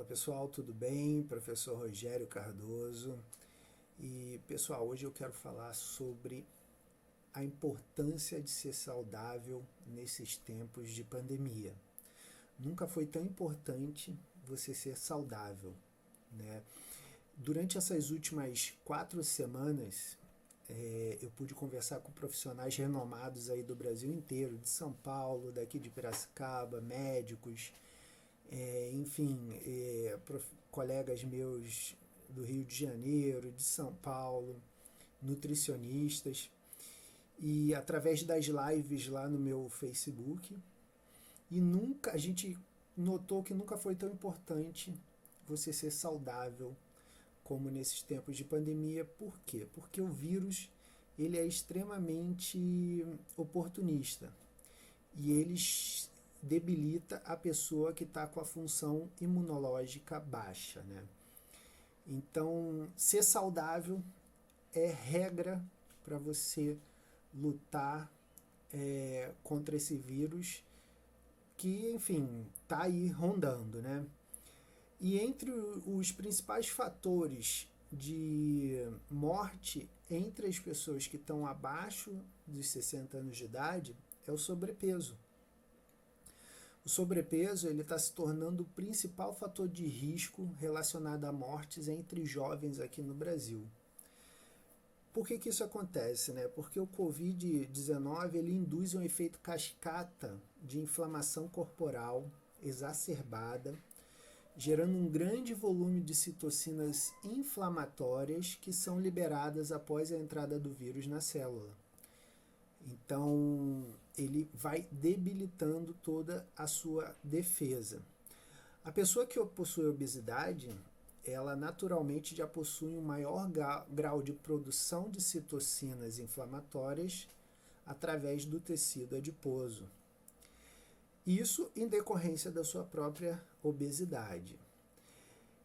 Fala pessoal, tudo bem? Professor Rogério Cardoso. E pessoal, hoje eu quero falar sobre a importância de ser saudável nesses tempos de pandemia. Nunca foi tão importante você ser saudável, né? Durante essas últimas 4 semanas, eu pude conversar com profissionais renomados aí do Brasil inteiro, de São Paulo, daqui de Piracicaba, médicos, enfim, colegas meus do Rio de Janeiro, de São Paulo, nutricionistas, e através das lives lá no meu Facebook, e nunca a gente notou que nunca foi tão importante você ser saudável como nesses tempos de pandemia. Por quê? Porque o vírus ele é extremamente oportunista e ele debilita a pessoa que está com a função imunológica baixa, né? Então, ser saudável é regra para você lutar contra esse vírus que, enfim, está aí rondando, né? E entre os principais fatores de morte entre as pessoas que estão abaixo dos 60 anos de idade é o sobrepeso. O sobrepeso ele está se tornando o principal fator de risco relacionado a mortes entre jovens aqui no Brasil. Por que isso acontece, né? Porque o Covid-19 ele induz um efeito cascata de inflamação corporal exacerbada, gerando um grande volume de citocinas inflamatórias que são liberadas após a entrada do vírus na célula. Então, ele vai debilitando toda a sua defesa. A pessoa que possui obesidade, ela naturalmente já possui um maior grau de produção de citocinas inflamatórias através do tecido adiposo. Isso em decorrência da sua própria obesidade.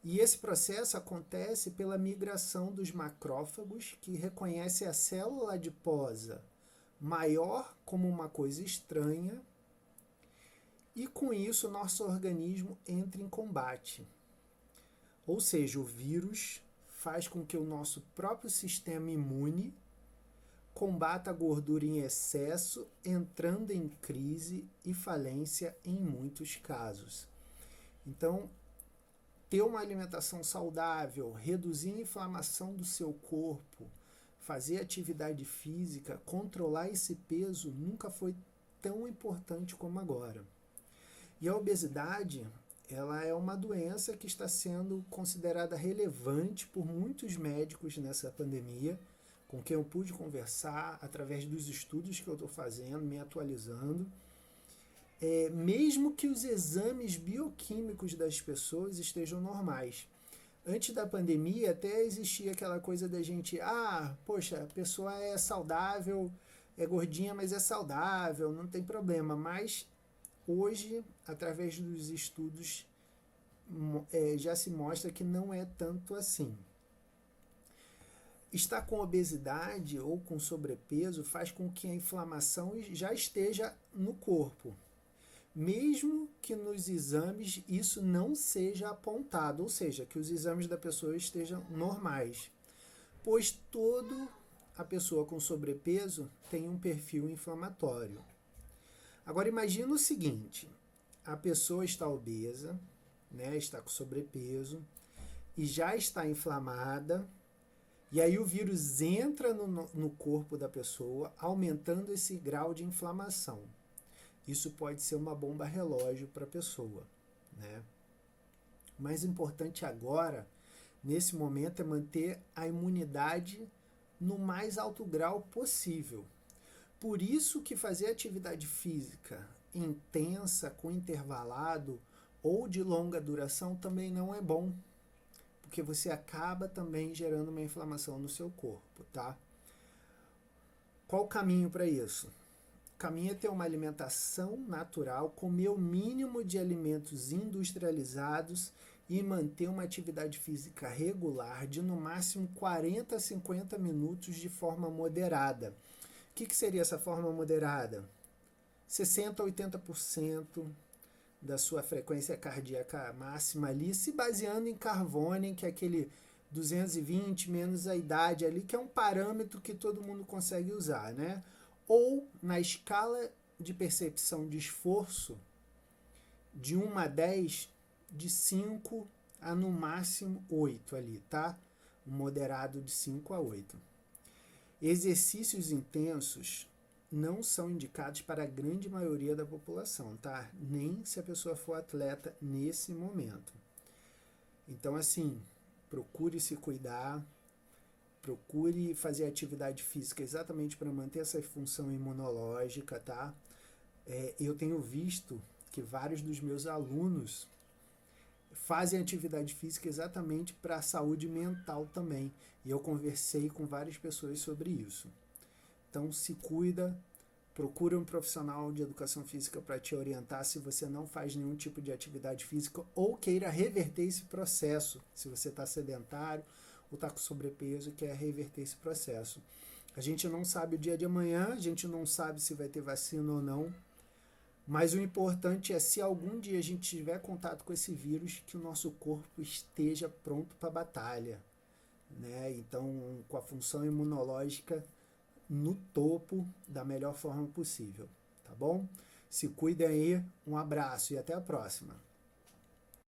E esse processo acontece pela migração dos macrófagos, que reconhecem a célula adiposa maior como uma coisa estranha, e com isso nosso organismo entra em combate. Ou seja, o vírus faz com que o nosso próprio sistema imune combata a gordura em excesso, entrando em crise e falência em muitos casos. Então, ter uma alimentação saudável, reduzir a inflamação do seu corpo, fazer atividade física, controlar esse peso nunca foi tão importante como agora. E a obesidade, ela é uma doença que está sendo considerada relevante por muitos médicos nessa pandemia, com quem eu pude conversar através dos estudos que eu estou fazendo, me atualizando. Mesmo que os exames bioquímicos das pessoas estejam normais. Antes da pandemia até existia aquela coisa da gente, poxa, a pessoa é saudável, é gordinha, mas é saudável, não tem problema. Mas hoje, através dos estudos, já se mostra que não é tanto assim. Estar com obesidade ou com sobrepeso faz com que a inflamação já esteja no corpo, mesmo que nos exames isso não seja apontado, ou seja, que os exames da pessoa estejam normais, pois toda a pessoa com sobrepeso tem um perfil inflamatório. Agora imagina o seguinte, a pessoa está obesa, né, está com sobrepeso e já está inflamada, e aí o vírus entra no corpo da pessoa, aumentando esse grau de inflamação. Isso pode ser uma bomba relógio para a pessoa, né? O mais importante agora, nesse momento, é manter a imunidade no mais alto grau possível. Por isso que fazer atividade física intensa, com intervalado ou de longa duração também não é bom, porque você acaba também gerando uma inflamação no seu corpo, tá? Qual o caminho para isso? O caminho é ter uma alimentação natural, comer o mínimo de alimentos industrializados e manter uma atividade física regular de no máximo 40 a 50 minutos de forma moderada. O que seria essa forma moderada? 60 a 80% da sua frequência cardíaca máxima ali, se baseando em Carvone, que é aquele 220 menos a idade ali, que é um parâmetro que todo mundo consegue usar, né? Ou na escala de percepção de esforço, de 1 a 10, de 5 a no máximo 8 ali, tá? Um moderado de 5 a 8. Exercícios intensos não são indicados para a grande maioria da população, tá? Nem se a pessoa for atleta nesse momento. Então, assim, procure se cuidar, procure fazer atividade física exatamente para manter essa função imunológica, tá? Eu tenho visto que vários dos meus alunos fazem atividade física exatamente para a saúde mental também. E eu conversei com várias pessoas sobre isso. Então, se cuida, procura um profissional de educação física para te orientar se você não faz nenhum tipo de atividade física ou queira reverter esse processo. Se você está sedentário ou está com sobrepeso e quer reverter esse processo. A gente não sabe o dia de amanhã, a gente não sabe se vai ter vacina ou não. Mas o importante é, se algum dia a gente tiver contato com esse vírus, que o nosso corpo esteja pronto para a batalha, né? Então, com a função imunológica no topo da melhor forma possível, tá bom? Se cuidem aí, um abraço e até a próxima.